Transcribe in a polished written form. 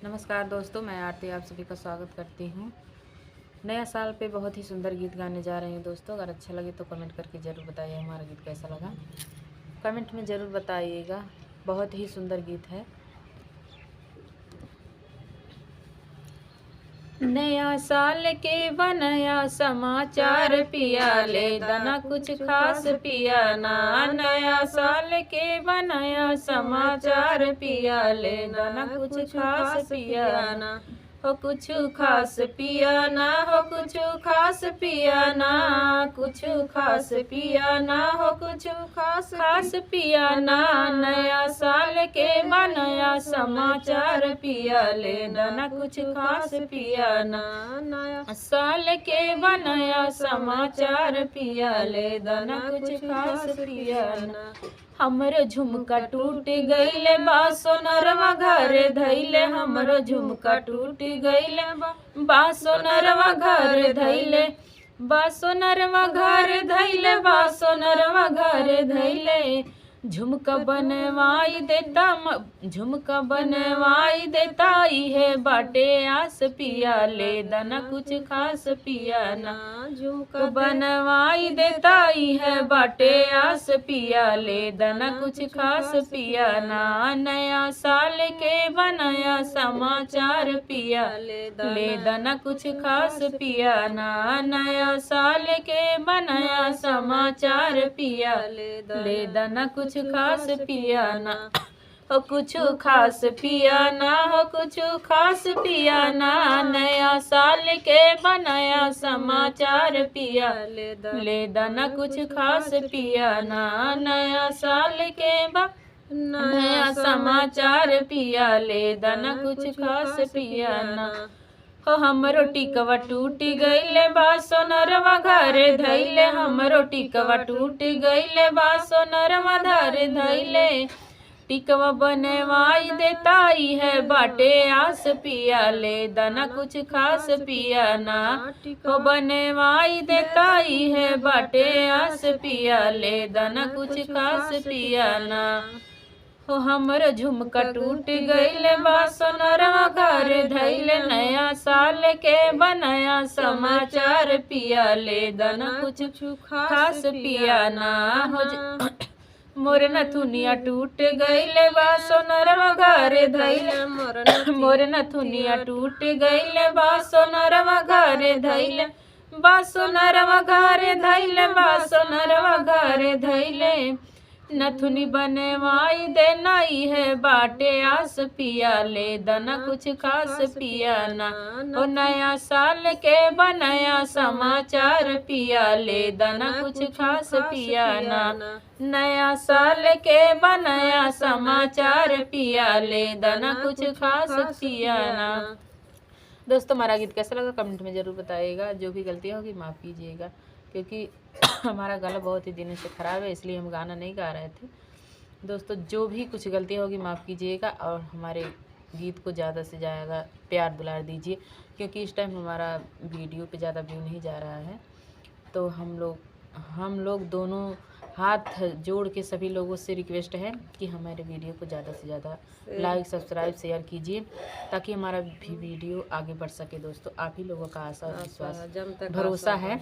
नमस्कार दोस्तों, मैं आरती आप सभी का स्वागत करती हूँ। नया साल पे बहुत ही सुंदर गीत गाने जा रहे हैं दोस्तों। अगर अच्छा लगे तो कमेंट करके ज़रूर बताइए हमारा गीत कैसा लगा। कमेंट में ज़रूर बताइएगा, बहुत ही सुंदर गीत है। नया साल के बनया समाचार पिया ले दना कुछ खास पिया ना। नया साल के बनया समाचार पिया ले दना कुछ खास पिया ना। हो कुछ खास पिया ना, हो कुछ खास पिया ना, कुछ खास पिया ना, हो कुछ खास पिया ना। नया साल के बनया समाचार पिया ले दना कुछ खास पिया ना। नया साल के बनया समाचार पिया ले दना कुछ खास पिया ना। हमरो झुमका टूट गईले बा सोनरवा घर धैले। हमरो झुमका टूट गईले बा सोनरवा घर धैले। बा सोनरवा घर धैले, बा सोनरवा घर धैले। झुमका बनवाई देता, झुमका बनवाई देता है बाटे आस पिया ले दना कुछ खास पिया ना। झुमका बनवाई देता है बाटे आस पिया ले दना कुछ खास पिया ना। नया साल के बनया समाचार पिया ले दना कुछ खास पिया ना। नया साल के बनया समाचार पिया ले दना कुछ खास पिया ना। हो कुछ खास पिया ना, हो कुछ खास पिया ना। नया साल के बनाया समाचार पिया ले दना कुछ खास पिया ना। नया साल के नया समाचार पिया ले दना कुछ खास पिया ना। हो हमरो टिकवा टूट गईले बा सोनरवा घर धैले। हमरो टिकवा टूट गईले बा सोनरवा घर धैले। टिकवा बनवाई देता है बाटे आस पिया ले दना कुछ खास पिया ना। हो बनवाई देता है बाटे आस पिया ले दना कुछ खास पिया ना। हो हमरो झुमका टूट गईले बा सोनरवा घर धैले। नया साल के बनया समाचार पिया ले दना कुछ खास पिया ना। हो मोर नथुनिया टूट गईले बा सोनरवा घर धैले। मोर नथुनिया टूट गईले बा सोनरवा घर धैले। बा सोनरवा घर धैले, बा सोनरवा घर धैले। नथुनी बनवाई देना है बाटे आस पिया ले दना कुछ खास पिया ना। ओ नया साल के बनया समाचार पिया ले दना कुछ खास पिया ना। नया साल के बनया समाचार पिया ले दना कुछ खास पिया ना। दोस्तों, हमारा गीत कैसा लगा कमेंट में ज़रूर बताइएगा। जो भी गलतियाँ होगी माफ़ कीजिएगा, क्योंकि हमारा गला बहुत ही दिनों से ख़राब है, इसलिए हम गाना नहीं गा रहे थे। दोस्तों, जो भी कुछ गलतियाँ होगी माफ़ कीजिएगा और हमारे गीत को ज़्यादा से ज़्यादा प्यार दुलार दीजिए, क्योंकि इस टाइम हमारा वीडियो पे ज़्यादा व्यू नहीं जा रहा है। तो हम लोग दोनों हाथ जोड़ के सभी लोगों से रिक्वेस्ट है कि हमारे वीडियो को ज़्यादा से ज़्यादा लाइक, सब्सक्राइब, शेयर कीजिए, ताकि हमारा भी वीडियो आगे बढ़ सके। दोस्तों, आप ही लोगों का आशा और विश्वास भरोसा है